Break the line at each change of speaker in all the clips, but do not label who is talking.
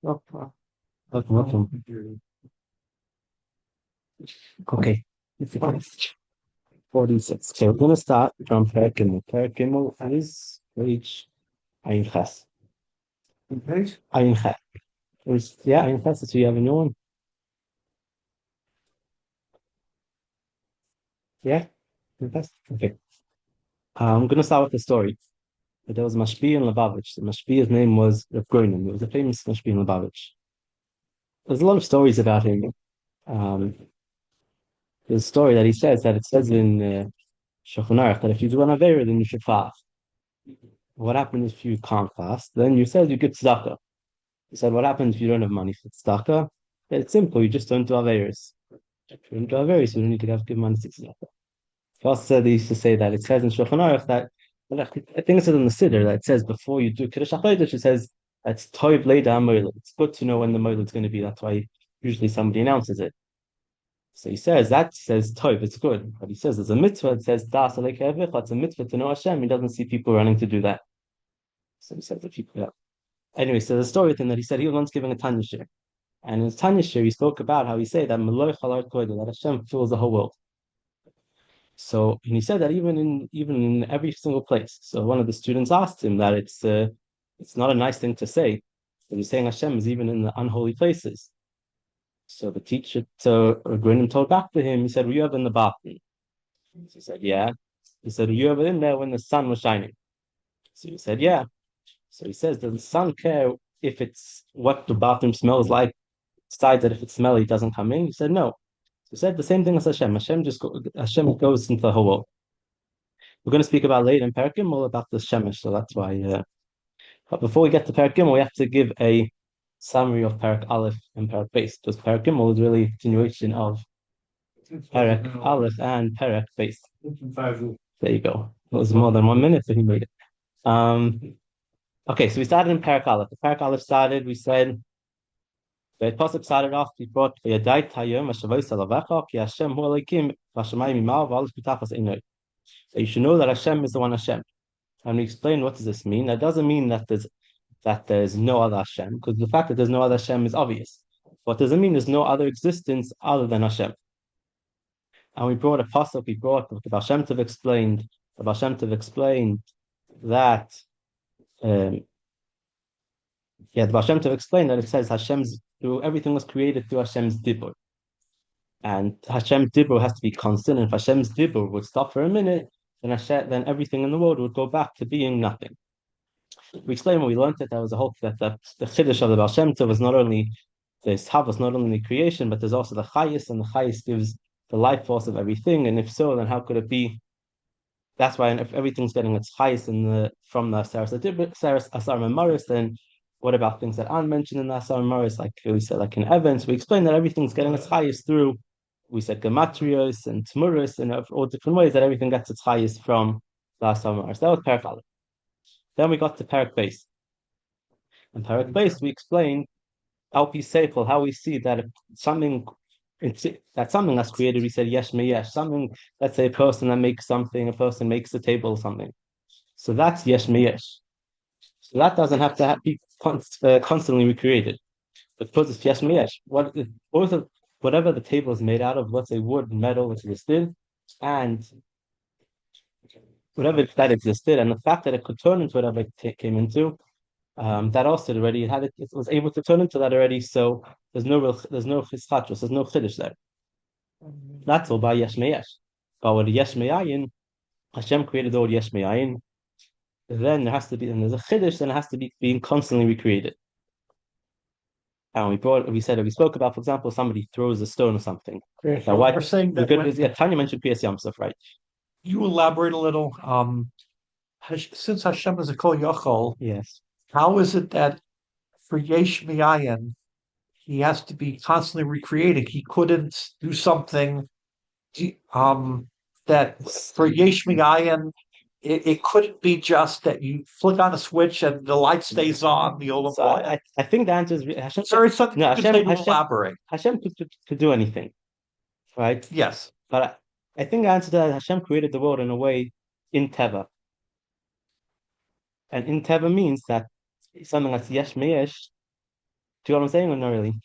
Oh, welcome. Okay. 46. Okay, we're going to start from Perek Gimel. Perek Gimel is page Ayin Ches. Page? Ayin Ches. Yeah, Ayin Ches. So you have a new one? Yeah? Ayin Ches? Okay. I'm going to start with the story. There was a Mashpia in Lubavitch. The Mashpia's name was Rav Groening. He was a famous Mashpia in Lubavitch. There's a lot of stories about him. Um, there's a story that he says that it says in Shulchan Aruch that if you do an Aveira, then you should fast. What happens if you can't fast? Then you said you get tzedakah. He said, what happens if you don't have money for tzedakah? It's simple. You just don't do Averis. If you don't do Averis, you don't need to give money to tzedakah. He also said, he used to say that it says in Shulchan Aruch that, well, I think it says in the Siddur that it says before you do Kiddush HaChodesh, it says it's toiv leida hamoiled. It's good to know when the moiled is going to be. That's why usually somebody announces it. So he says that says toiv, it's good. But he says there's a mitzvah. It says das alekevich. It's a mitzvah to know Hashem. He doesn't see people running to do that. So he says that people. Yeah. Anyway, so the story with him that he said he was once giving a Tanya share. And in his Tanya share, he spoke about how he said that Meloi Chalart Kodesh, that Hashem fills the whole world. So, and he said that even in every single place. So one of the students asked him that it's not a nice thing to say. But he's saying Hashem is even in the unholy places. So the teacher, so Grinham told back to him, he said, were you ever in the bathroom? So he said, yeah. He said, were you ever in there when the sun was shining? So he said, yeah. So he says, does the sun care if it's what the bathroom smells like? Decides that if it's smelly, it doesn't come in. He said, no. So he said the same thing as Hashem. Hashem goes into the whole world. We're going to speak about later in Perek Gimel about the Shemesh, so that's why. But before we get to Perek Gimel, we have to give a summary of Perek Aleph and Perek Beis, because Perek Gimel is really a continuation of Perek Aleph and Perek Beis. There you go. It was more than 1 minute, but he made it. Okay, so we started in Perek Aleph. The Perek Aleph started, we said, the Pasuk started off, we brought V'yadait hayom Hashavos alavecha, ki Hashem hu Elokim, v'Hashamayim imav, v'alus b'tachas einoi. So you should know that Hashem is the one Hashem. And we explain what does this mean. That doesn't mean that there's no other Hashem, because the fact that there's no other Hashem is obvious. What does it mean? There's no other existence other than Hashem. And we brought a pasuk. We brought the Baal Shem Tov explained. The Baal Shem Tov explained that. Um, the Baal Shem Tov explained that it says everything was created through Hashem's dibur, and Hashem's dibur has to be constant. And if Hashem's dibur would stop for a minute, then everything in the world would go back to being nothing. We explained when we learned it, that was a whole that the chiddush of the Baal Shem Tov was not only there's havas, not only the creation, but there's also the chayis, and the chayis gives the life force of everything. And if so, then how could it be? That's why if everything's getting its chayis from the Saras Asar Memoris, then what about things that aren't mentioned in the Asar Memoris, like we said, like in Evans? We explained that everything's getting its chayis through. We said gematrios and tmuris and all different ways that everything gets its chayis from the Asar Memoris. That was Perek Aleph. Then we got to Perek Beis. In Perek Beis, we explained Al Pi Seichel, how we see that something something that's created. We said yesh me yesh. Something, let's say a person that makes something, a person makes a table or something. So that's yesh me yesh. So that doesn't have to be constantly recreated. Because it's yesh me yesh. Whatever the table is made out of, let's say wood, metal, which existed, and whatever that existed, and the fact that it could turn into whatever it came into, that also already it was able to turn into that already. So there's no chischatros, there's no chiddush there. That's all by yesh me'yesh. But with yesh me'ayin, Hashem created the word yesh me'ayin. Then there has to be, and there's a chiddush, then it has to be being constantly recreated. And we said that we spoke about, for example, somebody throws a stone or something.
Okay,
Now,
so
why?
we're saying that
Tanya mentioned Kriyas Yamsuf, right?
you elaborate a little. Since Hashem is a kol yachol,
Yes.
how is it that for yesh miayin he has to be constantly recreating? He couldn't do something that for yesh miayin it couldn't be just that you flick on a switch and the light stays on. The old
So I think the answer is Hashem.
There is something
No,
you can elaborate.
Hashem could do anything, right?
Yes.
But I think the answer to that, Hashem created the world in a way in Teva. And in Teva means that something that's yesh meyesh, Do you know what I'm saying or not really?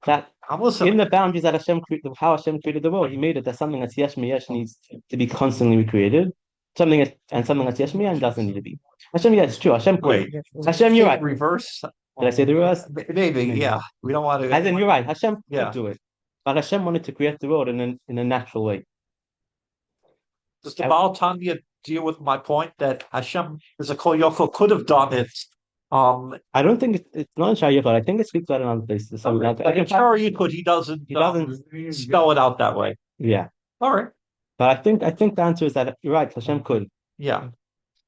That
I'm
in
listening.
the boundaries that Hashem created, how Hashem created the world, He made it that something that's yesh meyesh needs to be constantly recreated. Something that's yesh meyan doesn't need to be. Hashem, yeah, it's true. Hashem could.
Wait,
Hashem, you're
say
right.
reverse.
Did I say the rest?
Maybe,
Maybe.
yeah. We don't want
As in,
to.
you're right. Hashem could
Yeah.
do it, but Hashem wanted to create the world in a natural way.
Does the Baal Tanya deal with my point that Hashem, as a Kol Yoko, could have done it? Um,
I don't think it's not in Shaar, but I think it speaks about it on other places. So
okay. Like in Shaar HaYichud, he doesn't
he doesn't.
spell it out that way.
Yeah,
All right.
but I think the answer is that you're right. Hashem could.
Yeah.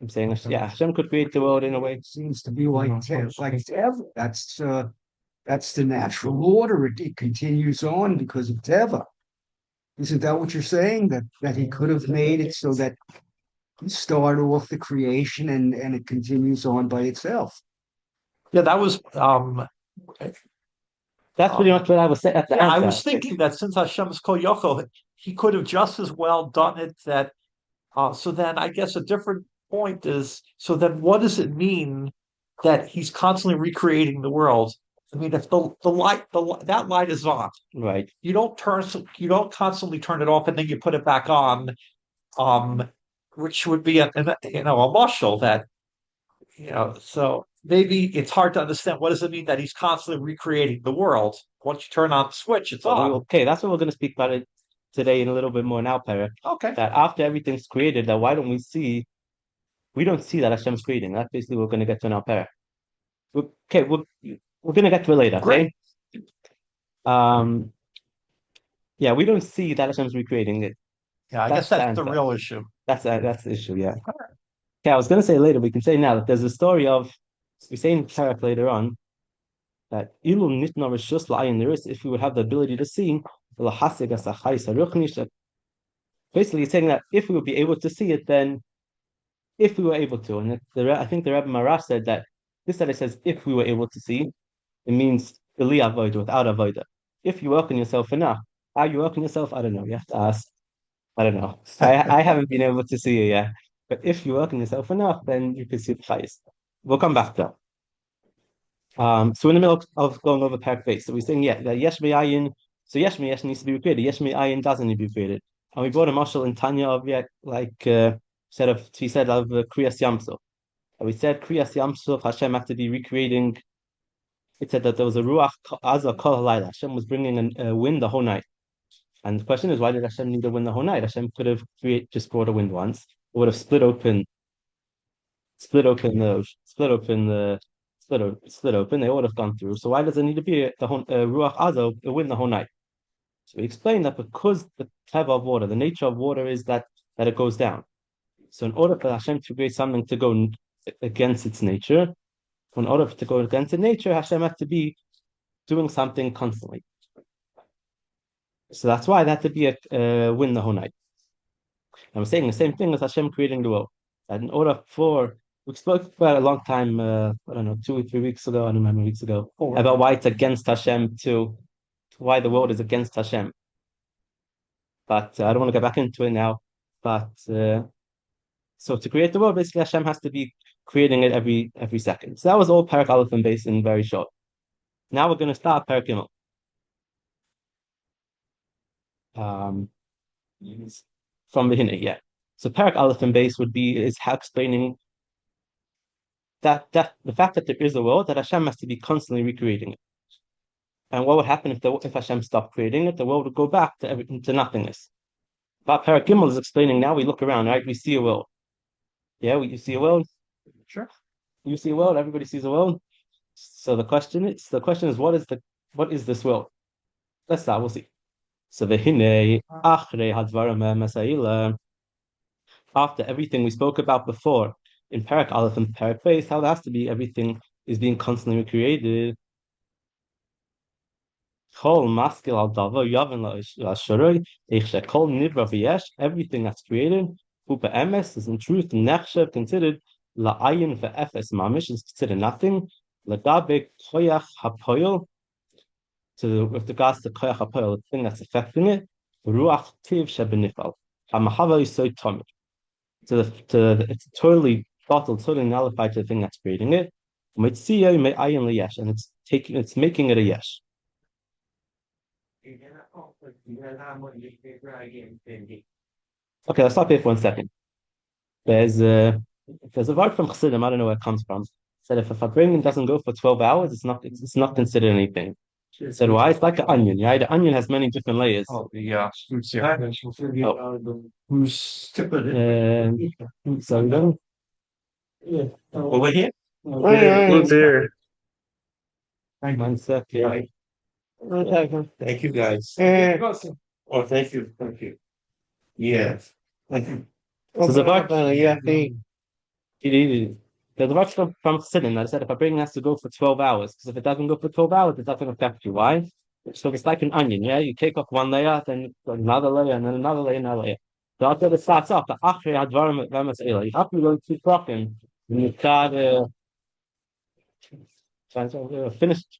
I'm saying, yeah, Hashem could create the world in a way.
Seems to be like Teva. That's the natural order. It continues on because of Teva. Isn't that what you're saying? That he could have made it so that you start off the creation and it continues on by itself.
Yeah, that was
That's pretty much what I was saying. That's the
yeah, I
answer.
was thinking that since Hashem is Kol Yoko, he could have just as well done it that so then I guess a different point is so then what does it mean that he's constantly recreating the world? I mean, if the light that light is on,
Right.
you don't constantly turn it off and then you put it back on, um, which would be a muscle that so maybe it's hard to understand what does it mean that he's constantly recreating the world. Once you turn on the switch, it's on.
Okay, that's what we're going to speak about it today in a little bit more now, Perek.
Okay.
That after everything's created, that why don't we don't see that Hashem's creating. That's basically what we're going to get to now, Perek. Okay, we're going to get to it later, okay?
Great.
Um, yeah, we don't see that Hashem's recreating it.
Yeah, I
That's
guess
the
that's the
answer.
real issue.
That's the issue, yeah. Okay, I was going to say later, we can say now that there's a story of, we say in Perek later on, that Ilu nitna reshus la'ayin neris, if we would have the ability to see, l'hasig as achayis haruchnish, that basically it's saying that if we would be able to see it, then if we were able to, and I think the Rebbe Marash said that this that it says if we were able to see, it means Eli avoida, without avoida. If you work on yourself enough, how you work on yourself, I don't know. You have to ask. I don't know. I haven't been able to see it yet. But if you work on yourself enough, then you can see the chayis. We'll come back to that. So in the middle of going over Perek base, so we're saying yeah, that yesh me'ayin, so yesh me'yesh needs to be recreated. Yesh me'ayin doesn't need to be created. And we brought a mashal in Tanya of we said of Kriyas Yamsuf. And we said Kriyas Yamsuf, Hashem had to be recreating. It said that there was a ruach azah kol halayla. Hashem was bringing a wind the whole night. And the question is, why did Hashem need a wind the whole night? Hashem could have just brought a wind once. It would have split open. They would have gone through. So why does it need to be the whole ruach azah, a wind the whole night? So we explained that because the type of water, the nature of water is that it goes down. So in order for Hashem to create something to go against its nature, in order to go against its nature, Hashem has to be doing something constantly. So that's why that had to be a wind the whole night. And we're saying the same thing as Hashem creating the world. That in order for we spoke about a long time, I don't know, 2 or 3 weeks ago, I don't remember weeks ago, about why it's against Hashem why the world is against Hashem. But I don't want to go back into it now. But so to create the world, basically Hashem has to be creating it every second. So that was all Perek Aleph and Beis in very short. Now we're going to start Perek Gimel. From VaHaemunah, yeah. So Perek Aleph and Beis is how explaining that the fact that there is a world that Hashem has to be constantly recreating it. And what would happen if Hashem stopped creating it? The world would go back to nothingness. But Perek Gimel is explaining now we look around, right? We see a world. Yeah, you see a world?
Sure.
You see a world, everybody sees a world. So the question is what is this world? Let's start, we'll see. So VaHaemunah achrei hadvarim masaila. After everything we spoke about before in Perek Aleph and Perek Beis, how it has to be everything is being constantly recreated. Kol maskil al davar yaven la'asharoi eichshe kol nivra v'yesh, everything that's created upa emes is in truth nechshav considered la'ayin ve'efes mamish is considered nothing lagabe koyach hapoyel with regards to koyach hapoyel, the thing that's affecting it ruach tiv shebenifal hamahava is so tomid it's totally bottled, totally nullified to the thing that's creating it. And it's making it a yesh. Okay, let's stop here for 1 second. There's a word from Chassidim, I don't know where it comes from. Said if a farbrengen doesn't go for 12 hours, it's not considered anything. Said why? It's like an onion, right? The onion has many different layers.
Oh, yeah.
So we don't.
Over here?
Who's here?
1 second.
Thank you, guys. Oh, thank you. Thank you. Yes. Thank you.
So the word, there's a word from Chassidim that said if a farbrengen has to go for 12 hours, because if it doesn't go for 12 hours, it doesn't affect you. Why? So it's like an onion, yeah? You take off one layer, then another layer, and then another layer, another layer. So after it starts off, the after hadvarim ve'emes eila. You have to go to talking when you start finished.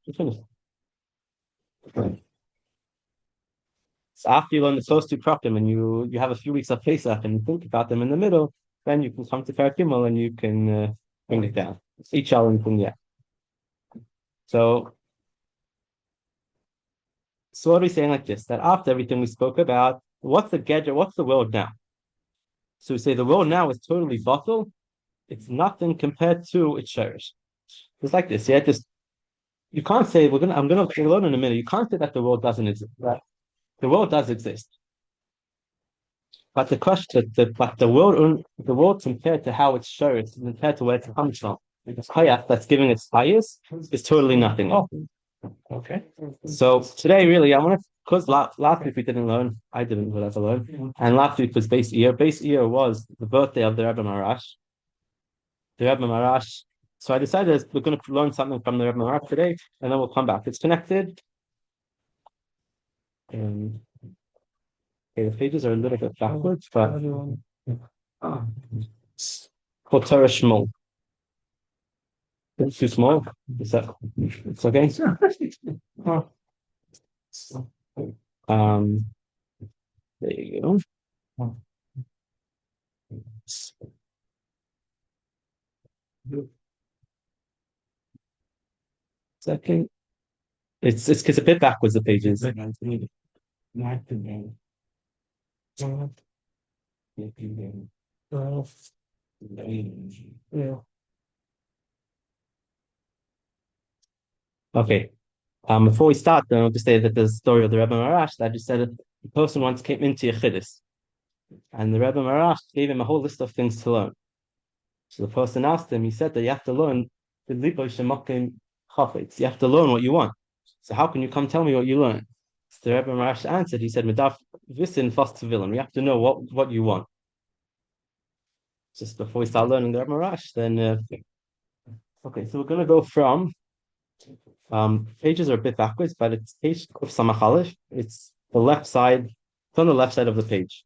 So after you learn the first two prakim and you have a few weeks of Pesach and you think about them in the middle, then you can come to Perek and you can bring it down. It's each challenge from yeah. So what are we saying like this? That after everything we spoke about, what's the world now? So we say the world now is totally bottled. It's nothing compared to its cherish. It's like this, yeah. You can't say I'm gonna learn in a minute. You can't say that the world doesn't exist. Right? The world does exist. But the world compared to how it's cherished, compared to where it comes from, the koyach that's giving its highest is totally nothing.
Oh, okay.
So today, really, I want to, because last week we didn't learn, I didn't ever learn, and last week was base year. Base year was the birthday of the Rebbe Marash. The Rebbe Marash. So I decided we're going to learn something from the Rebbe Marash today, and then we'll come back. It's connected. Okay, the pages are a little bit backwards, but for Torah Shmuel. It's too small. It's okay. There you go. Second. It's a bit backwards, the pages. Okay. Before we start, then I'll just say that there's a story of the Rebbe Marash that just said the person once came into Yechidus, and the Rebbe Marash gave him a whole list of things to learn. So the person asked him, he said that you have to learn the libo shemakim chafetz. You have to learn what you want. So how can you come tell me what you learn? So the Rebbe Marash answered, he said, Medaf visin fast villain. We have to know what you want. Just before we start learning the Rebbe Marash, then okay, so we're gonna go from pages are a bit backwards, but it's page of Samach Aleph. It's the left side, it's on the left side of the page.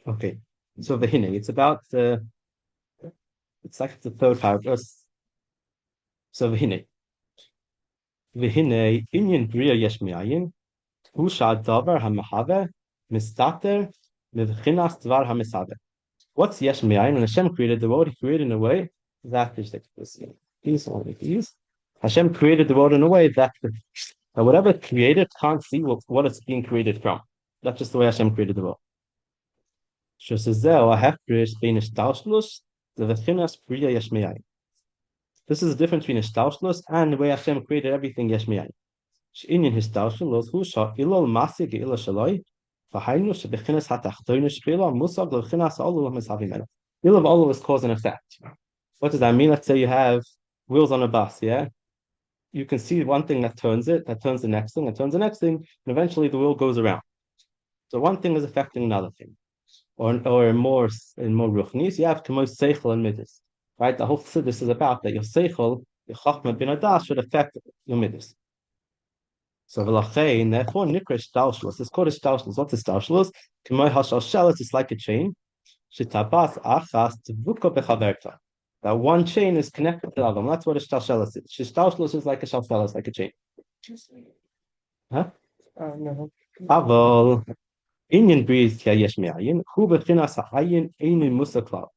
Okay, so VaHaemunah, it's about it's like the third paragraph. So VaHaemunah inyan bria yesh mi'ayin hu sha'adavar hamahave mistater mivchinas dvar hamisader. What's yesh mi'ayin? When Hashem created the world, He created in a way that Hashem created the world in a way that whatever created can't see what it's being created from. That's just the way Hashem created the world. This is the difference between Hishtalshlus and the way Hashem created everything yesh mi'ayin. She'inyan Hishtalshlus hu sha'ilol masig ila shaloi VaHaemunah shebechinas hatachtoinu shpila musag lechinas olu mishavimena. Ill of olu is cause and effect. What does that mean? Let's say you have wheels on a bus, yeah? You can see one thing that turns the next thing, and eventually the wheel goes around. So one thing is affecting another thing. Or in more ruchnis, you have kamos seichel and midas. Right? The whole this is about that your seichel, your chachma bin adas should affect your midas. So v'lachein, therefore, nikra shtalshlus. It's called a shtalshlus. What's a shtalshlus? K'moi hashalshelis is like a chain. Shetabas achas tvuko bechaverta. That one chain is connected to the other one. That's what a shtalshelis is. Shtalshlus is like a shalshelis, like a chain. Huh?
No.
Aval inyan breeze ki yesh me'ayin hu bechinas ha'ayin einin musaklav.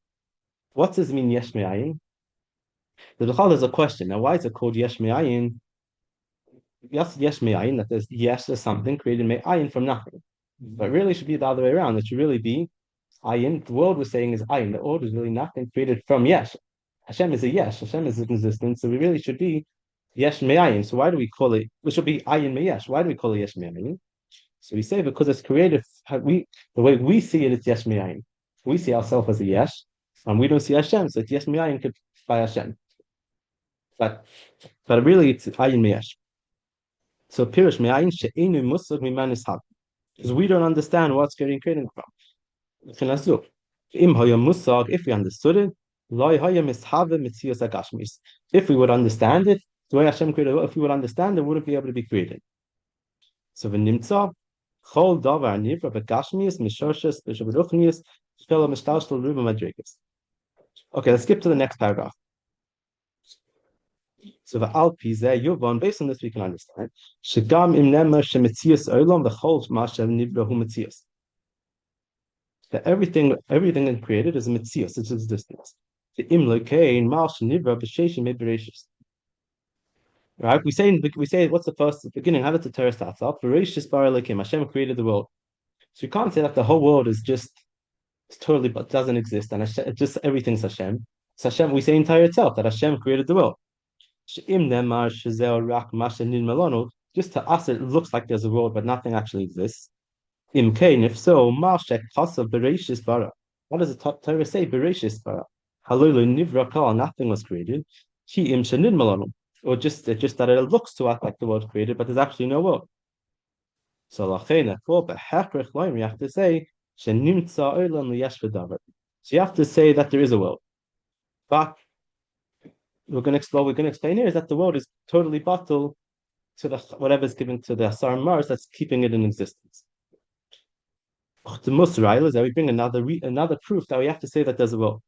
What does it mean yesh me'ayin? There's a question. Now, why is it called yesh me'ayin? Yes, yesh me'ayin, that there's yesh is something created me'ayin from nothing. But really it should be the other way around. It should really be ayin. The world we're saying is ayin. The world is really nothing created from yesh. Hashem is a yesh. Hashem is in existence. So we really should be yesh me'ayin. So why do we call it? We should be ayin me'yesh. Why do we call it yesh me'ayin? So we say because it's created. The way we see it, it's yesh me'ayin. We see ourselves as a yesh, and we don't see Hashem. So it's yesh me'ayin by Hashem. But really it's ayin me'yesh. So pirush me'ayin she'enu musag miman ishab. Because we don't understand what's getting created from. If we understood it, if we would understand it, the way Hashem created it, if we would understand it, wouldn't be able to be created. So v'nimtza, chol davar nivra begashmius, mishoshes, b'shabaruchnius, shpela mishtalshel ruba madrigas. Okay, let's skip to the next paragraph. So the Alpi zeh yuvon, based on this we can understand. Shagam im nemer shemetzius olam v'chol mashem nivra hu metzius. That everything is created is a metzius, it's existence. The imlokein marsh nivra b'sheshim bereshis. Right? We say what's the first beginning? How does the Torah starts off? Bereshis bara Elokim. Hashem created the world. So you can't say that the whole world is just it's totally but doesn't exist and Hashem, just everything's Hashem. It's Hashem. We say in Torah itself that Hashem created the world. Just to us, it looks like there's a world, but nothing actually exists. If so, what does the Torah say? Bereshis bara. Halulu nivra kol, nothing was created. Or just that it looks to us like the world created, but there's actually no world. So therefore, you have to say so you have to say that there is a world. But we're going to explain here is that the world is totally bottled to the whatever's given to the Asar Mars that's keeping it in existence. The Musrail is that we bring another proof that we have to say that there's a world.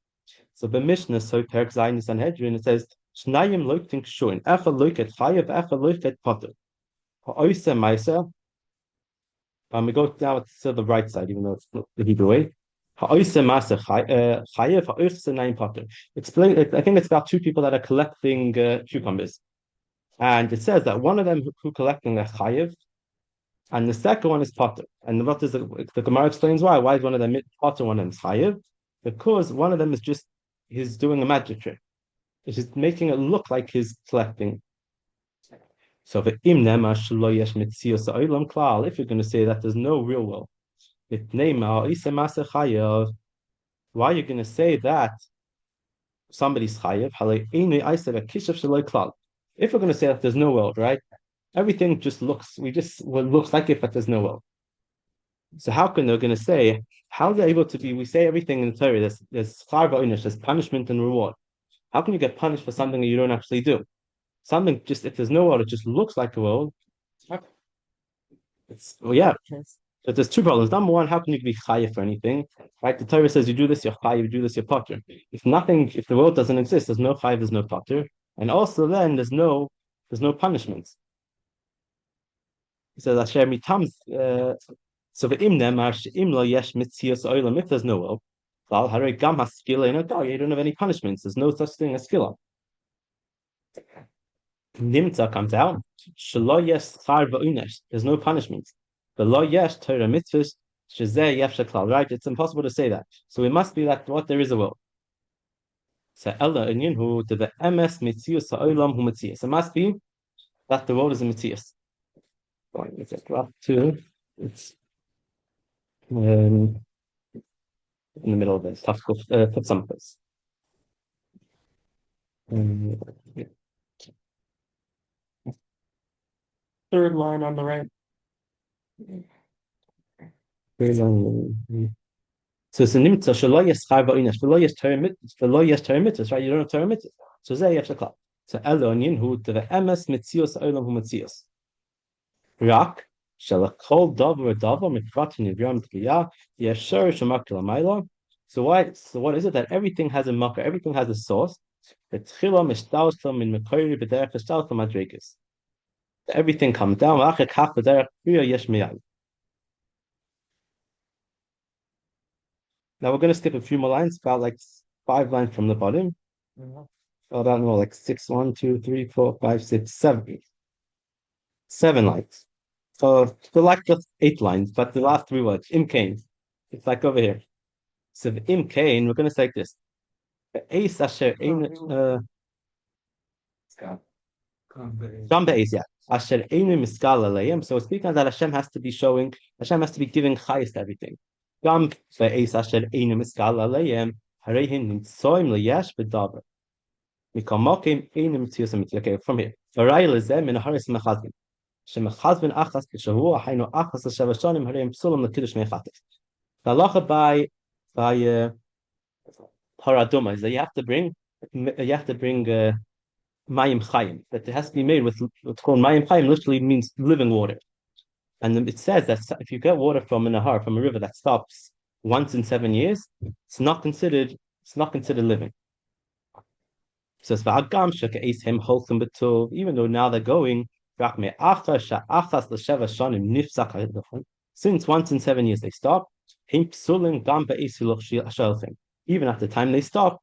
So the Mishnah, so Perek Zayin Sanhedrin, it says, Shnayim loiking shuin, echa loiket chayev, echa loiket potter. Ha'oise maisa. We go now to the right side, even though it's not the Hebrew way. Ha'oise maisa chayev, ha'oise naim potter. Explain. I think it's about two people that are collecting cucumbers, and it says that one of them who collecting a chayev, and the second one is potter. And what does the Gemara explains why? Why is one of them potter, one of them is chayev? Because one of them is just he's doing a magic trick. It's just making it look like he's collecting. So if you're going to say that there's no real world, why are you going to say that somebody's chayev? If we're going to say that there's no world, right? Everything just looks like it, but there's no world. So how can they're going to say, how are they able to be? We say everything in the Torah, there's punishment and reward. How can you get punished for something that you don't actually do? Something just if there's no world, it just looks like a world. Yeah. But there's two problems. Number one, how can you be chayiv for anything? Right? The Torah says you do this, you're chayiv, you do this, you're potter. If the world doesn't exist, there's no chayiv, there's no potter. And also then there's no punishments. He says Asher mitam so the imlo yesh mitzias oilam, if there's no world, well, harei gam haskila in a dog, you don't have any punishments. There's no such thing as skila. Nimtza comes out. Shelo yesh char va'unesh. There's no punishments. The lo yesh Torah mitzvahs shezeh yesh shaklal. Right? It's impossible to say that. So it must be that what there is a world. So ella inyanhu to the ms mitzias ha'olam hu mitzias. It must be that the world is a mitzias. It's in the middle of this. Tough to put someplace.
Third line on the right.
So it's a nimtza shelo yesh char va'inash v'lo yesh Torah mitzvahs, right? You don't have Torah mitzvahs. So zeh yesh shaklal. So elo inyanhu to the ms mitzias ha'olam hu mitzias. Rak. So why? So what is it that everything has a makkah, everything has a source? Everything comes down. Now we're going to skip a few more lines about like 5 lines from the bottom. I don't know, like six, 1, 2, 3, 4, 5, 6, 7. 7 lines. So they're like just 8 lines, but the last 3 words, im kain. It's like over here. So the im kain, we're gonna say this. Ace asher Gam be'ez, yeah. Asher einu miskal aleim. So speaking that Hashem has to be showing, Hashem has to be giving highest everything. Gam be'ez asher einu miskal aleim. Harehin nimtsoim leyesh bedaber. Mikamokim einu mitzius amitzi. Okay, from here. Varay lezem in a haris mechazvin. Shemechazvin achas kishavu ahainu achas l'sheva shonim hareim psulam l'kiddush mechatis. The halacha by paraduma is that you have to bring mayim chayim, that it has to be made with what's called mayim chayim, literally means living water. And then it says that if you get water from a nahar, from a river that stops once in 7 years, it's not considered living. So it's even though now they're going, since once in 7 years they stop, even at the time they stop,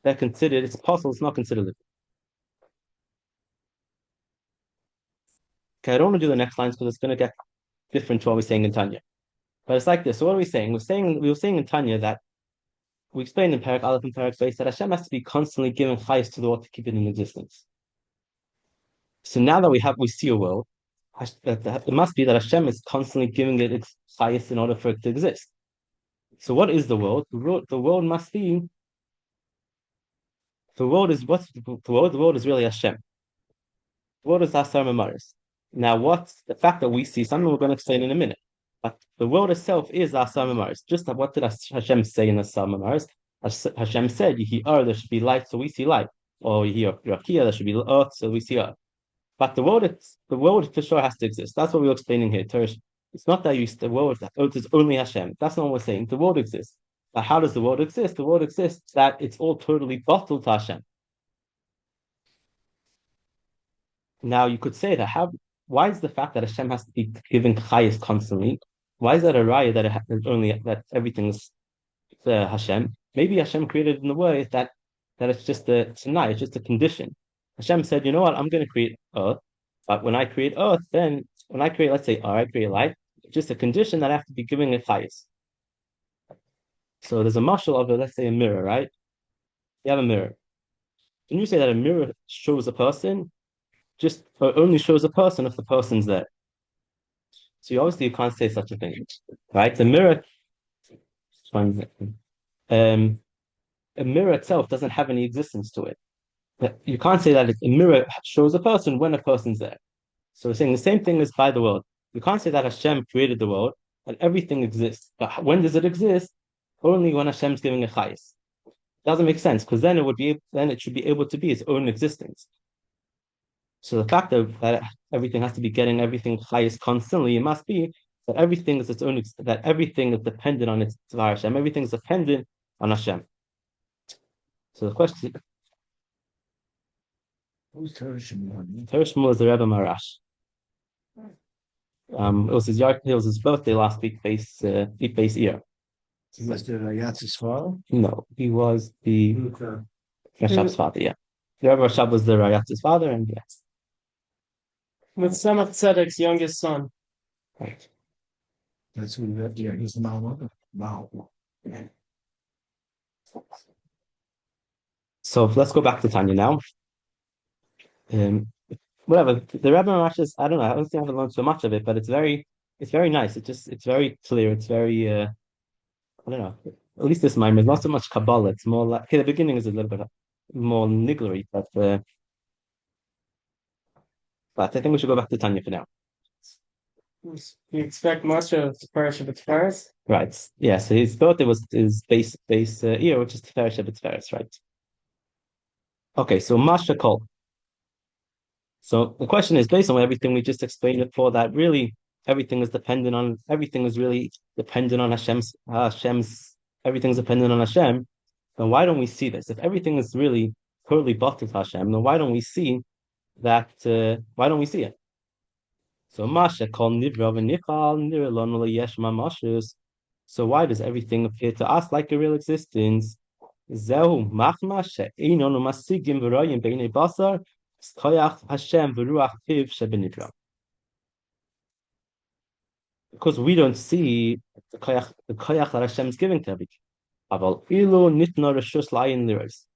they're considered, it's possible, it's not considered living. Okay, I don't want to do the next lines because it's going to get different to what we're saying in Tanya. But it's like this. So what are we saying? We were saying in Tanya that we explained in Perek Aleph and Perek Beis that Hashem has to be constantly giving chayes to the world to keep it in existence. So now that we see a world, it must be that Hashem is constantly giving it its chayes in order for it to exist. So what is the world? The world must be. The world is what's the world? The world is really Hashem. The world is Asar Mamaris. Now, what's the fact that we see something we're going to explain in a minute? But the world itself is Asar Mamaris. Just what did Hashem say in Asar Mamaris? Hashem said, there should be light, so we see light. Or Rakia, there should be earth, so we see earth. But the world for sure has to exist. That's what we're explaining here. It's not that the world is only Hashem. That's not what we're saying. The world exists. But how does the world exist? The world exists that it's all totally bottled to Hashem. Now you could say that why is the fact that Hashem has to be giving chayes constantly? Why is that a raya that everything's Hashem? Maybe Hashem created in the way that it's just a tonight, it's just a condition. Hashem said, you know what, I'm going to create earth, but when I create earth, then when I create, let's say, I create light, it's just a condition that I have to be giving it chayes. So there's a mashal of let's say a mirror, right? You have a mirror. Can you say that a mirror shows a person? Only shows a person if the person's there. So you can't say such a thing, right? The mirror, a mirror itself doesn't have any existence to it. But you can't say that a mirror shows a person when a person's there. So we're saying the same thing is by the world. You can't say that Hashem created the world and everything exists. But when does it exist? Only when Hashem's giving a chayes. Doesn't make sense because then it should be able to be its own existence. So the fact that everything has to be getting everything chayes constantly, it must be that everything is dependent on its Tzvar Hashem. Everything is dependent on Hashem. So the question:
Who's Torah Shmuel?
Torah Shmuel is the Rebbe Marash. It was his birthday last week, base year.
He was the Yatz's father?
No, he was the Rashab's father, yeah. The Rebbe Rashab was the Rayatz's father, and yes.
With Samach Tzedek's youngest son.
Right.
That's who that, yeah, he's the Malmother. Wow.
So let's go back to Tanya now. Whatever, the Rebbe Marash I don't know, I don't think I haven't learned so much of it, but it's very nice. It's very clear, it's very, I don't know, at least this mime is not so much Kabbalah, it's more like, okay, the beginning is a little bit more nigglery, but I think we should go back to Tanya for now.
You expect much of Tiferes Tiferes?
Right. Yeah, so his birthday was his base year, which is Tiferes Tiferes, right? Okay, so Masha Kol. So the question is, based on everything we just explained before, that really everything is really dependent on Hashem's everything's dependent on Hashem. Then why don't we see this? If everything is really totally bottled to Hashem, then why don't we see that? Why don't we see it? So Masha Kol Nivra v'Nichal Nirelon Yesh Mamashus. So why does everything appear to us like a real existence? Zehu machma she'eino no masigim v'royim b'nei basar koyach Hashem v'ruach piv shebenidra. Because we don't see the koyach that Hashem is giving to everything. Aval ilu nitna reshus layin liros.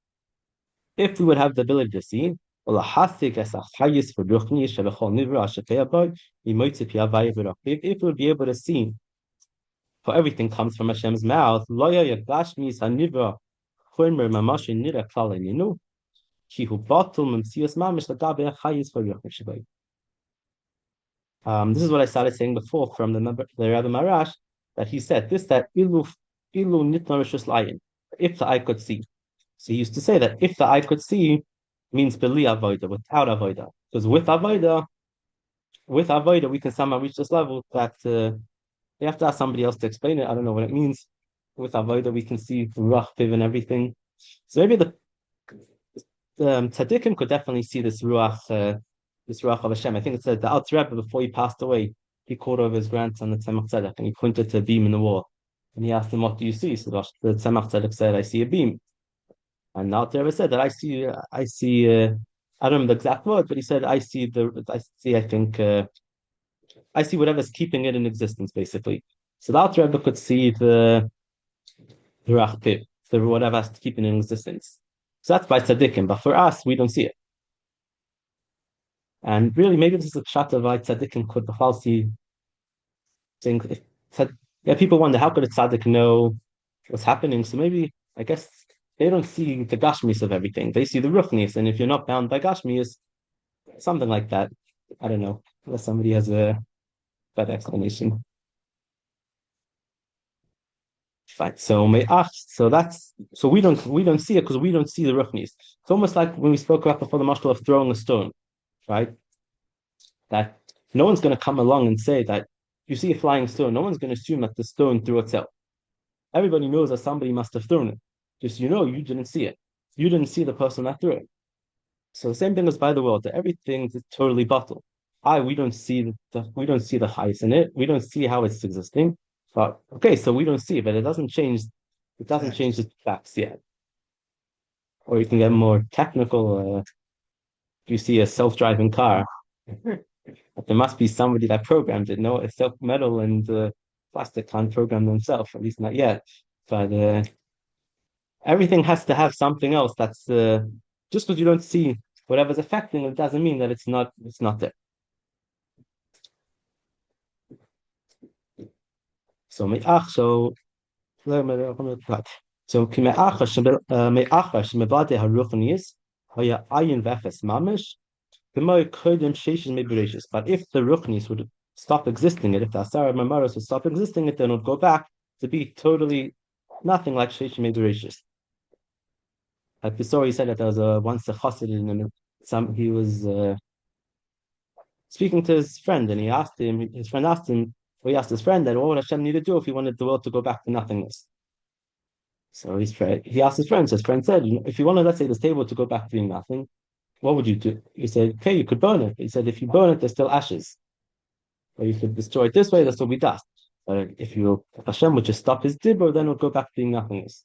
If we would have the ability to see, well, if we would be able to see, for everything comes from Hashem's mouth. This is what I started saying before from the Rabbi Marash, that he said this, that ilu nitna reshus layin, if the eye could see. So he used to say that if the eye could see means beli avoida, without avoida. Because with avoida, we can somehow reach this level that you have to ask somebody else to explain it. I don't know what it means. With avoida, we can see ruach piv and everything. So maybe the tzaddikim could definitely see this ruach of Hashem. I think it said the Alter Rebbe, before he passed away, he called over his grandson, the Tzemach Tzedek, and he pointed to a beam in the wall. And he asked him, "What do you see?" So the Tzemach Tzedek said, "I see a beam." And the Alter Rebbe said that I see, I don't remember the exact word, but he said, I see, I see whatever's keeping it in existence, basically. So the Alter Rebbe could see the Ruach Piv, the whatever's keeping it in existence. So that's by tzaddikim, but for us, we don't see it. And really, maybe this is a shot of why tzaddikim could see things. Yeah, people wonder, how could a tzaddik know what's happening? So maybe, I guess, they don't see the gashmis of everything. They see the ruchnis, and if you're not bound by gashmis, something like that. I don't know, unless somebody has a better explanation. Fine. So we don't see it because we don't see the ruchnis. It's almost like when we spoke about before the mashal of throwing a stone, right? That no one's going to come along and say that you see a flying stone. No one's going to assume that the stone threw itself. Everybody knows that somebody must have thrown it. Just you didn't see it. You didn't see the person that threw it. So the same thing is by the world. That everything's totally bottled. We don't see the highs in it. We don't see how it's existing. But okay, so we don't see it, but it doesn't change. It doesn't change the facts yet. Or you can get more technical. If you see a self-driving car, there must be somebody that programmed it. No, it's metal and plastic can't program themselves, at least not yet. But everything has to have something else. That's just because you don't see whatever's affecting it doesn't mean that it's not there. So but if the ruchnis would stop existing it, if the Asara Mamaros would stop existing it, then it would go back to be totally nothing like Sheish Medrashis. Like before, he said that there was once a chassid in him. He was speaking to his friend, and his friend asked him, or he asked his friend that what would Hashem need to do if he wanted the world to go back to nothingness? So he asked his friend. So his friend said, if you wanted, let's say, this table to go back to being nothing, what would you do? He said, okay, you could burn it. He said, if you burn it, there's still ashes. Or you could destroy it this way, there'll still be dust. But if Hashem would just stop his dibur, then it'll go back to being nothingness.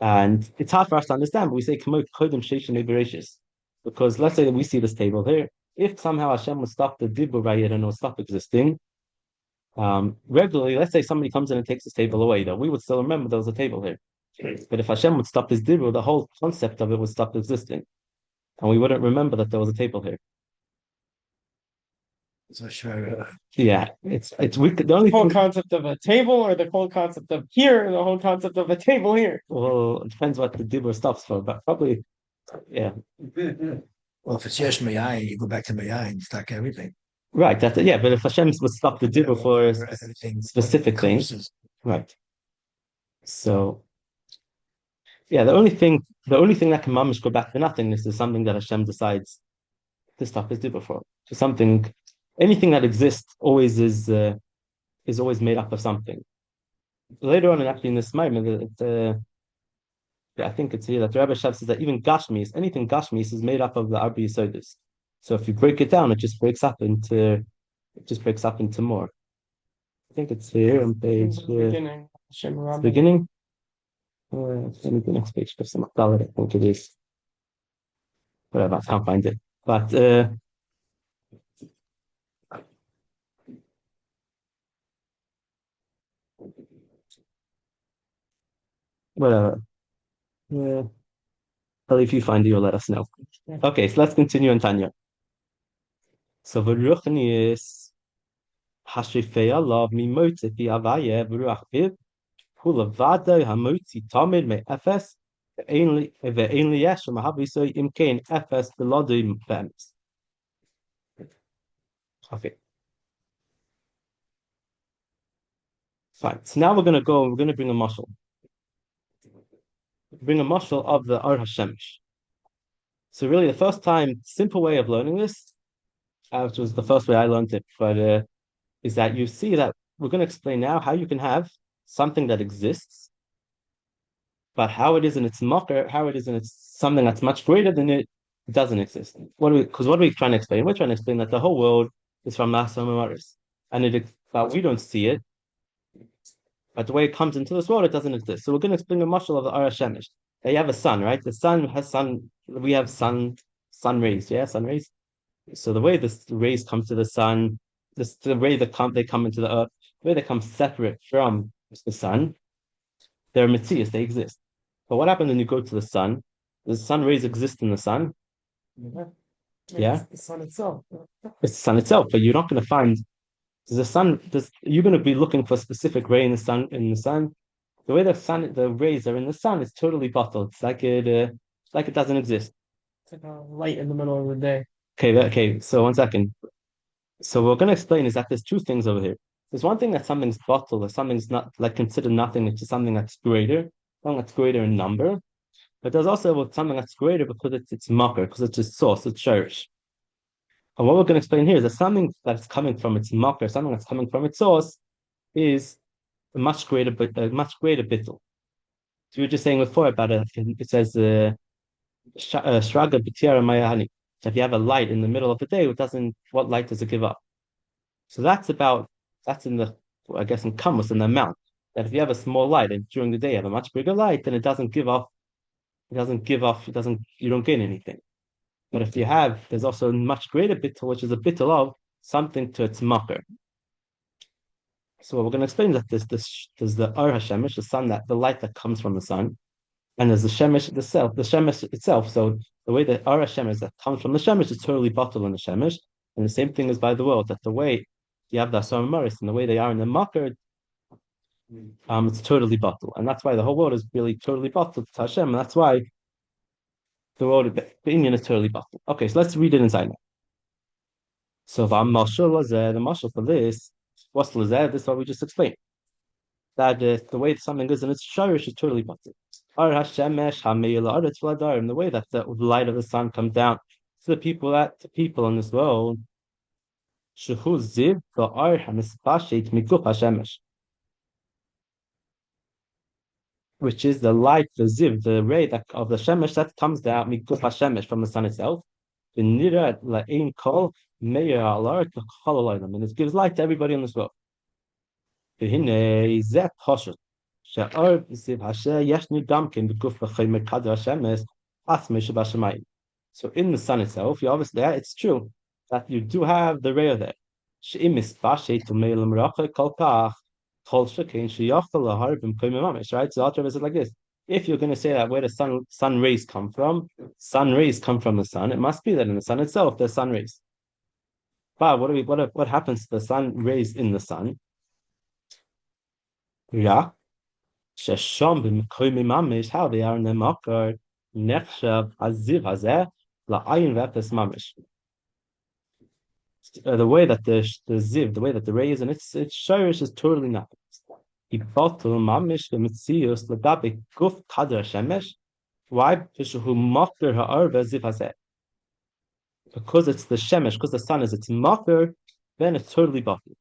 And it's hard for us to understand, but we say because let's say that we see this table here. If somehow Hashem would stop the dibur right here and it would stop existing, regularly, let's say somebody comes in and takes this table away, though we would still remember there was a table here. But if Hashem would stop his dibur, the whole concept of it would stop existing, and we wouldn't remember that there was a table here.
So sure.
Yeah, it's wicked. The only
whole concept of a table, or the whole concept of here, or the whole concept of a table here.
Well, it depends what the dibur stops for, but probably, yeah.
Well, if it's yesh mayayin, you go back to mayayin and stack everything.
Right. That's yeah. But if Hashem would stop the dibur for a specific thing, right? So, yeah, the only thing that can mamish go back to nothingness is something that Hashem decides to stop his dibur for. So something. Anything that exists always is always made up of something. Later on, actually in this moment, I think it's here that the Rebbe Shav says that even Gashmis, anything Gashmis is made up of the Arba Yesodis. So if you break it down, it just breaks up into more. I think it's here on page
beginning.
beginning. Let me do the next page. Give some valid. I think it is. Whatever, I can't find it. But whatever. Yeah. Well, if you find it, you'll let us know. Okay, so let's continue on Tanya. So V'ruchni is Hashifei Allah Mimotzi Fi Avaya V'ruach Biv Hulavada Hamotzi Tamid Me Efes Ve'en Yesh Mahaviso Imkain Efes Belodi Bems. Okay, fine. So now we're going to bring a muscle. Bring a muscle of the Ar Hashemish. So really, the first time, simple way of learning this, which was the first way I learned it, but is that you see that we're going to explain now how you can have something that exists, but how it is in its mocker, how it is in its something that's much greater than it doesn't exist. What are we trying to explain? We're trying to explain that the whole world is from Nasa Maris, and but we don't see it. But the way it comes into this world, it doesn't exist. So we're going to explain the muscle of the Ara Shemesh. You have a sun, right? The sun has sun. We have sun rays. Yeah, sun rays. So the way the rays come to the sun, the way they come into the earth, the way they come separate from the sun, they're mitzias, they exist. But what happens when you go to the sun? The sun rays exist in the sun. Yeah.
It's the sun itself.
It's the sun itself, but you're not going to find you're going to be looking for a specific ray in the sun. The way the rays are in the sun is totally bottled. It's like it doesn't exist.
It's like a light in the middle of the day.
Okay. So 1 second. So what we're going to explain is that there's two things over here. There's one thing that something's bottled, or something's not like considered nothing, it's just something that's greater in number. But there's also something that's greater because it's mocker, because it's a source, it's cherish. And what we're going to explain here is that something that's coming from its mocker, something that's coming from its source, is a much greater bittul. So we were just saying before about it. It says shraga b'tiara mayahani. If you have a light in the middle of the day, what light does it give up? So that's in the, I guess, in kamus, in the amount. That if you have a small light and during the day you have a much bigger light, then it doesn't give off, you don't gain anything. But if there's also a much greater bittul, which is a bittul of something to its makar. So what we're going to explain is that there's the Ar HaShemesh, the sun, the light that comes from the sun, and there's the Shemesh itself. So the way the Ar HaShemesh that comes from the Shemesh is totally bottled in the Shemesh, and the same thing is by the world, that the way you have the Asar Maris and the way they are in the makar, it's totally bottled, and that's why the whole world is really totally bottled to Hashem, and that's why the world, the Indian is totally bottled. Okay, so let's read it inside now. So the mashal for this, what's lazeh? This is what we just explained. That the way something is in its shirish is totally bottled. Ar hashemesh hameil aretz v'ladarim. The way that the light of the sun comes down to the people in this world. Shehu ziv the ar hamispashet miguf hashemesh, which is the light, the ziv, the ray of the shemesh that comes down miguf hashemesh from the sun itself. The nira la'ein kol meir alert and it gives light to everybody in this world. והנה זה פשוט, שהאור זיו השם ישנו גם כן בגוף בחומר קדר השמש, עצמי שבשמיים. So in the sun itself, you obviously, it's true that you do have the ray of that. שאם מספשט ומעלם רחוק כל כך, כל שכן שיוכל להר במקום ממש, right? So Alter is like this. If you're going to say that where the sun rays come from the sun, it must be that in the sun itself, there's sun rays. But what happens to the sun rays in the sun? Yeah, how they are in the makar nechshav haziv hazeh la'ayin v'efes mamish. The way that the ziv, the way that the ray is, and its shirish is totally nothing. Ibatul mamish v'mitzius l'gabe guf kader shemesh. Why? Because it's the shemesh, because the sun is its makar, then it's totally bottled.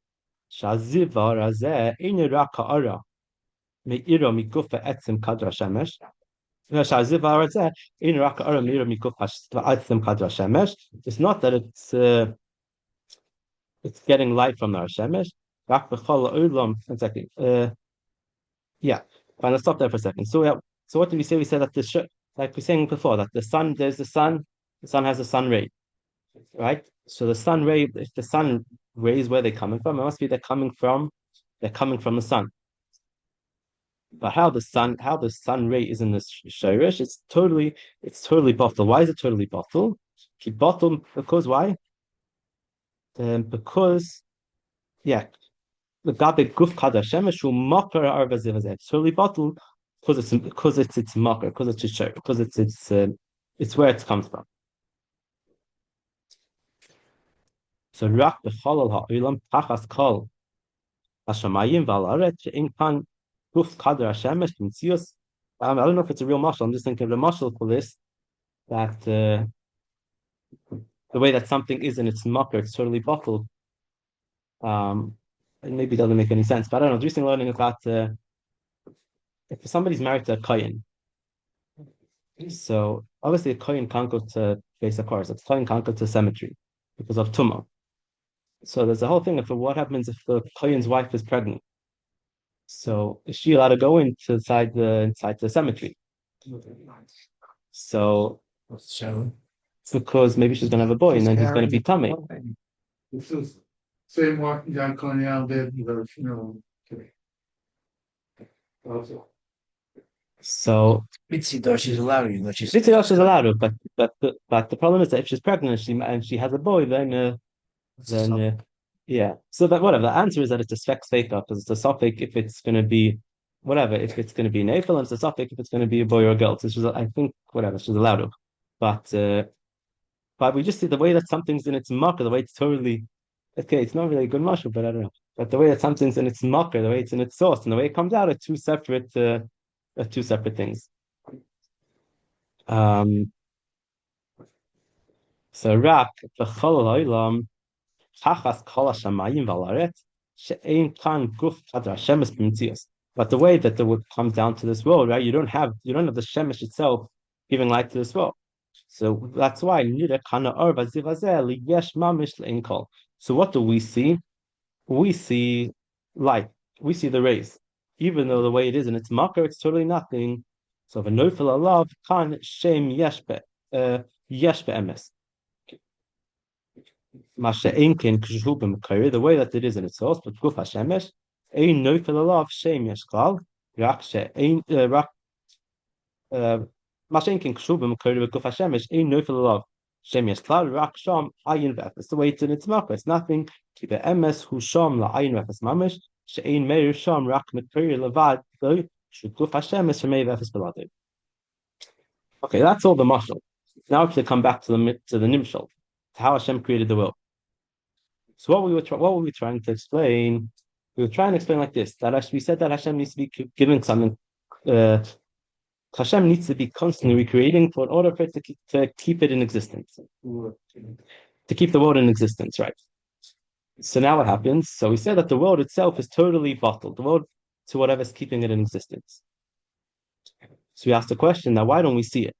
Shaziv hazeh ein rak ha'ara. Me'ira migufa etzim kadra shemesh. Shaziv hazeh ein rak ha'ara me'ira migufa etzim kadra shemesh. It's not that it's getting light from the shemesh. Rak b'chol olam. 1 second. Yeah. Fine. Let's stop there for a second. So So what did we say? We said that like we were saying before, that there's the sun has a sun ray, right? So the sun ray, if the sun rays where they're coming from, it must be they're coming from the sun. But how the sun ray is in the shirish, it's totally bottled. Why is it totally bottled? Keep bottled because why? Because yeah, the gabe guf kada shemesh who makar arba zivazeh. It's totally bottled because it's makar, because it's a shir, because it's where it comes from. So rak b'chalal ha'ilam tachas kol hashamayim v'alaret she'in kan guf kada hashemesh b'mtzius. I don't know if it's a real mashal. I'm just thinking of the mashal for this, that the way that something is in its makar, it's totally bottled. It maybe doesn't make any sense, but I don't know. Just learning about if somebody's married to a kohen, so obviously a kohen can't go to base of course. A kohen can't go to a cemetery because of tumah. So there's a whole thing of what happens if the kohen's wife is pregnant. So is she allowed to go inside the cemetery? So because maybe she's gonna have a boy and then he's gonna be tummy.
This is same walking down Cornell did, you know. Also.
So
Mitzidosh is allowed,
Mitzidosh is allowed to, but the problem is that if she's pregnant and she has a boy, then yeah. So that whatever the answer is that it's a spec fake up because it's a suffix if it's going to be whatever if it's going to be an April and it's a suffix if it's going to be a boy or a girl. So she's I think whatever she's allowed to, but we just see the way that something's in its marker, the way it's totally okay. It's not really a good marshal, but I don't know. But the way that something's in its marker, the way it's in its source, and the way it comes out are two separate things. So rak b'chol ha'olam chachas kol hashamayim v'alaret she'ein kan guf chadar shemesh b'mtzias. But the way that the wood comes down to this world, right? You don't have the shemesh itself giving light to this world. So that's why nira kana arba zivazeh yesh mamish leinkol. So what do we see? We see light. We see the rays. Even though the way it is in its marker, it's totally nothing. So the nofel alav kan shem yeshbe emes. Masha einkin kshu b'mekayir. The way that it is in its source, but guf hashemesh ein nofel alav shem yesh klal rak she ein rak Masha einkin kshu b'mekayir guf hashemesh ein nofel alav shem yesh klal rak sham ayin v'efes. The way it's in its marker, it's nothing. Ki be'emes hu sham la ayin v'efes mamish. She'ein meir sham rak mekayir levad shuguf hashemesh shemei v'efes b'ladei. Okay, that's all the mashal. Now to come back to the nimshal, to how Hashem created the world. So what were we trying to explain? We were trying to explain like this: that we said that Hashem needs to be giving something. Hashem needs to be constantly recreating in order for it to keep it in existence, to keep the world in existence, right? So now what happens? So we said that the world itself is totally bottled. The world to whatever's keeping it in existence. So we asked the question: now why don't we see it?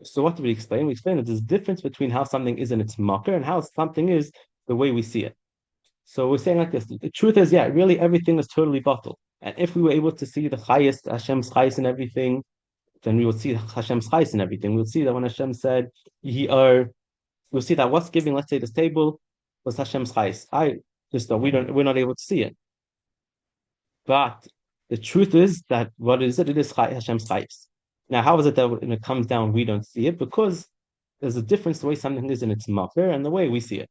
So what did we explain? We explained that there's a difference between how something is in its marker and how something is the way we see it. So we're saying like this: the truth is, yeah, really everything is totally bottled. And if we were able to see the highest Hashem's highest in everything, then we would see Hashem's highest in everything. We'll see that when Hashem said, we'll see that what's giving, let's say, this table was Hashem's highest. We're not able to see it. But the truth is that what is it? It is Hashem's highest. Now, how is it that when it comes down, we don't see it? Because there's a difference the way something is in its marker and the way we see it.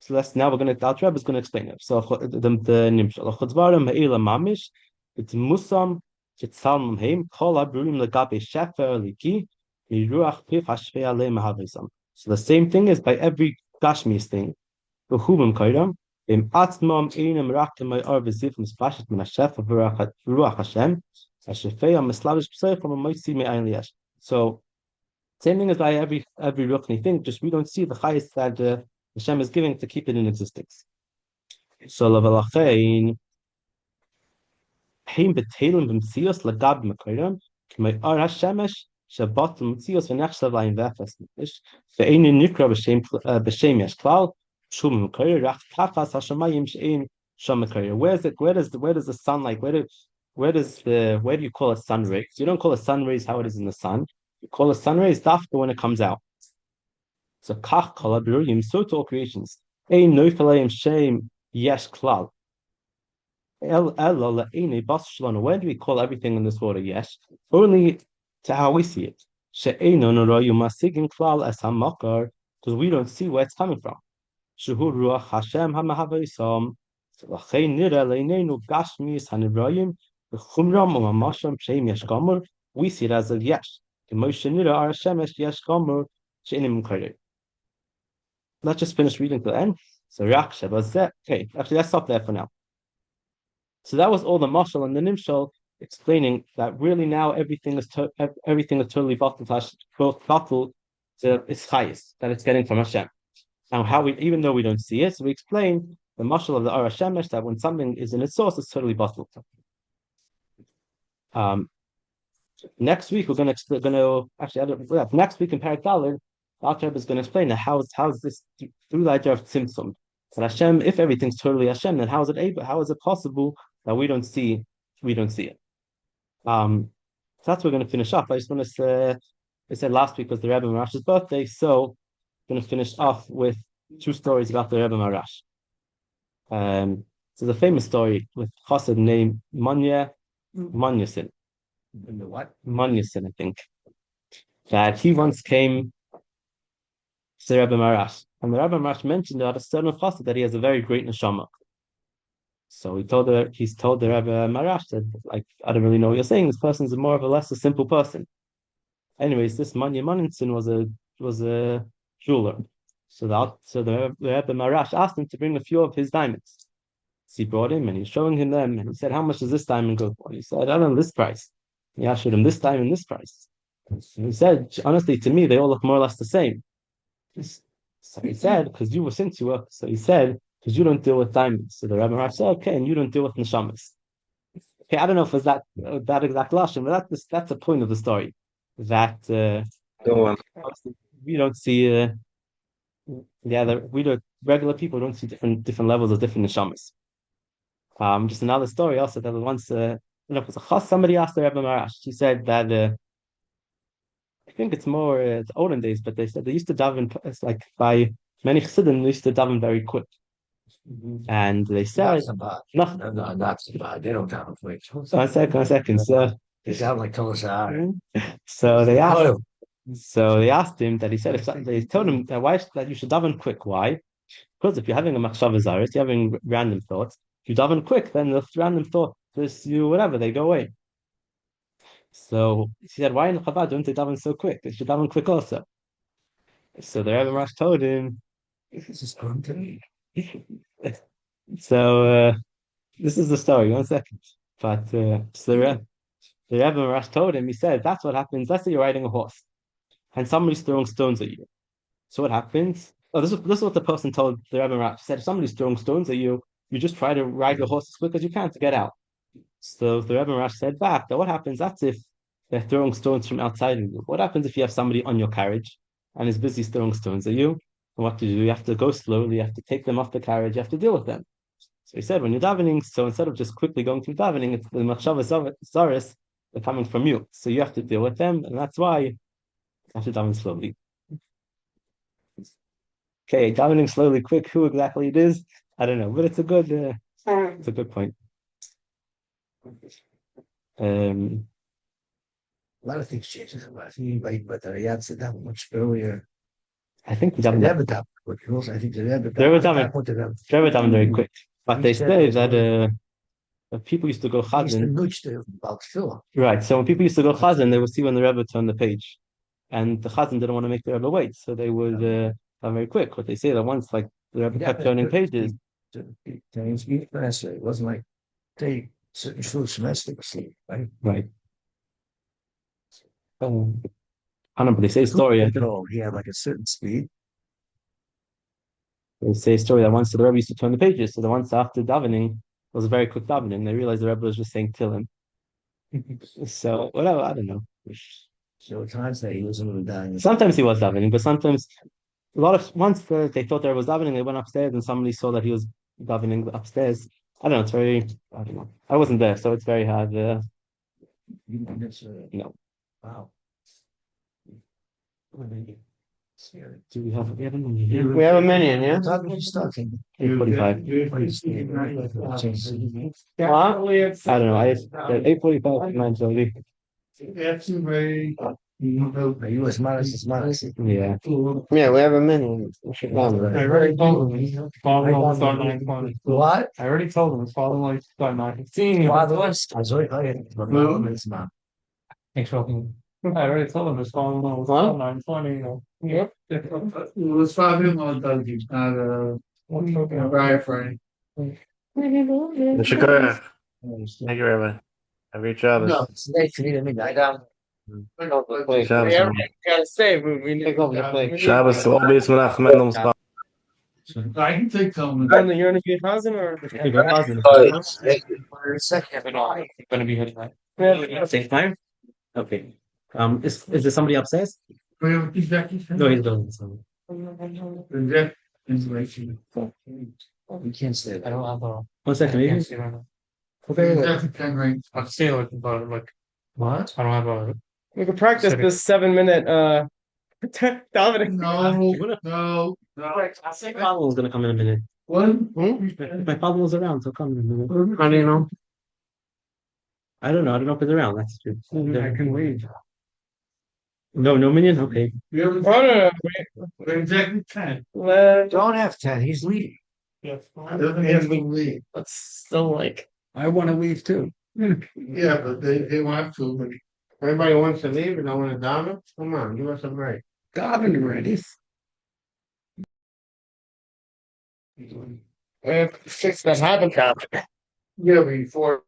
So now Al Rebbe is going to explain it. So the nimshal chodvarim ha'ila mamish it's musam chitzalmum heim kol abruim legabe shefer liki miruach pif hashvei alei mahavisam. So the same thing is by every gashmis thing. V'hubim kaidam im atzmam einam raktem my arvizif mispashet min hashefer v'ruach Hashem hashefei mislavish b'seifam amoitzi me'ayin liyesh. So same thing as by every ruchni thing. Just we don't see the highest that Hashem is giving to keep it in existence. So lavalachein heim betelim b'mtzios lagab mekayim k'may ar hashemesh shabat l'mtzios v'nechshav layin v'efes nish ve'ein nikra b'shem yesh klal shum mekayim rach tachas hashemayim she'ein Shamakari. Where does the sunlight, where do you call it sun rays? You don't call it sun rays how it is in the sun. You call it sun rays after when it comes out. So kach kol habirurim, so to all creations. Ein noifaleim shem yesh klal. When do we call everything in this water yesh? Only to how we see it. She'eino noroyu masigin klal as hamakar, because we don't see where it's coming from. Shehu ruach Hashem hamahavayisam. L'chein nira leinenu gashmis hanibrayim v'chumram u'mamasham sheim yesh gomer. We see it as a yesh. Moshe nira ar shemesh yesh gomer she'enim mukayir. Let's just finish reading to the end. So Raksha was that. Okay, actually let's stop there for now. So that was all the mashal and the nimshal explaining that really now everything is totally bottled to its highest that it's getting from Hashem. Now, how even though we don't see it, so we explain the mashal of the Ar Hashemesh that when something is in its source, it's totally bottled. Next week we're going to next week in Perek Daled, the Alter Rebbe is going to explain how is this through the idea of tzimtzum. That Hashem, if everything's totally Hashem, then how is it possible that we don't see it? So that's what we're going to finish off. I just want to say, I said last week was the Rebbe Marash's birthday, so I'm going to finish off with two stories about the Rebbe Marash. So the famous story with Chassid named Manyasin.
The what?
Manyasin, I think. That he once came to the Rebbe Marash, and the Rebbe Marash mentioned about a certain Chassid that he has a very great neshama. So he's told the Rebbe Marash that, like, I don't really know what you're saying. This person's more of a lesser simple person. Anyways, this Manyasin was a jeweler. So the Rebbe Marash asked him to bring a few of his diamonds. So he brought him and he's showing him them, and he said, "How much does this diamond go for?" And he said, "I don't know, this price." And he showed him this diamond, this price. And he said, "Honestly, to me, they all look more or less the same." So he said, "Because you were since you were." So he said, "Because you don't deal with diamonds." So the Rebbe Marash said, "Okay, and you don't deal with neshamas." Okay, I don't know if it's that exact lashon, but that's the point of the story. That we don't see. Regular people don't see different levels of different neshamas. Just another story also that once it was a chas, somebody asked the Rebbe Marash. She said that I think it's more it's olden days, but they said they used to daven. It's like by many chassidim they used to daven very quick, and they said
No, not so bad. They don't daven quick.
One second. So
They sound like Tolasar.
so they asked. So they asked him that he said they told him that you should daven quick. Why? Because if you're having a machshava zaris, you're having random thoughts. If you daven quick, then the random thoughts, they go away. So he said, why in Chabad don't they daven so quick? They should daven quick also. So the Rebbe Rash told him.
This is going to me.
So this is the story. 1 second. But so the Rebbe Rash told him. He said, that's what happens. Let's say you're riding a horse, and somebody's throwing stones at you. So what happens? Oh, this is what the person told the Rebbe Rash. He said, if somebody's throwing stones at you, you just try to ride your horse as quick as you can to get out. So the Rebbe Rash said back that what happens? That's if they're throwing stones from outside of you. What happens if you have somebody on your carriage and is busy throwing stones at you? And what to do? You have to go slowly. You have to take them off the carriage. You have to deal with them. So he said, when you're davening, so instead of just quickly going through davening, it's the machshava zaris they're coming from you. So you have to deal with them, and that's why you have to daven slowly. Okay, davening slowly, quick. Who exactly it is, I don't know, but it's a good point.
A lot of things change in the last year, but the Riyadh said that much earlier.
I think we
They
daven.
never daven quick. I think they never
daven very quick. But they say that people used to go chazan. Right. So when people used to go chazan, they would see when the Rebbe turned the page, and the chazan didn't want to make the Rebbe wait, so they would daven very quick. What they say that once, like the Rebbe kept turning pages.
It wasn't like they certain shul semester, right?
Right. I don't know, but they say a story.
He had like a certain speed.
They say a story that once the Rebbe used to turn the pages, so the once after davening was a very quick davening. They realized the Rebbe was just saying Tillim. So whatever, I don't know.
So at times that he wasn't really davening.
Sometimes he was davening, but sometimes once they thought there was davening, they went upstairs and somebody saw that he was davening upstairs. I don't know. It's very. I don't know. I wasn't there, so it's very hard. No.
Wow.
Do we have any here?
We have a minion, yeah?
Talk about stuff.
8:45.
What?
I don't know. I 8:45 to 9:30.
US minus.
Yeah.
Yeah, we have a minion. We should go.
I already told him. Follow on start 9:20.
What?
I already told him. Follow like start 9:15. Thanks for helping. I already told him it's following on
What?
9:20.
Yep.
It was 5 months. It's not a ride for any.
Shukran. Thank you, Rabbi. Have a great Shabbos.
No.
Shabbos.
Gotta say, we take over the place.
Shabbos. All base Menachem Mendel's spot.
I can take some.
You're in a good housing or?
Hey, go pause it.
Gonna be here tonight.
Take time. Okay. Is there somebody upstairs?
We have executive.
No, he's going. So.
Information.
We can't say
I
that.
don't have a.
1 second,
I
maybe.
can't see right now.
Executive can ring.
I can see it, but like,
What?
I don't have a.
We could practice this 7 minute dominant.
No.
Father was gonna come in a minute.
One.
If my father was around, he'll come in a minute.
How do you know?
I don't know. I don't know if he's around. That's true.
I can wait.
No, no minion. Okay.
We have
Oh, no,
the executive can.
no.
Don't have 10. He's leaving.
Doesn't have to leave.
That's still like.
I want to leave too.
Yeah, but they want to, but.
Everybody wants to leave and I want to dominate? Come on, give us a break.
Davin ready.
We have to fix that habitat.
Yeah, before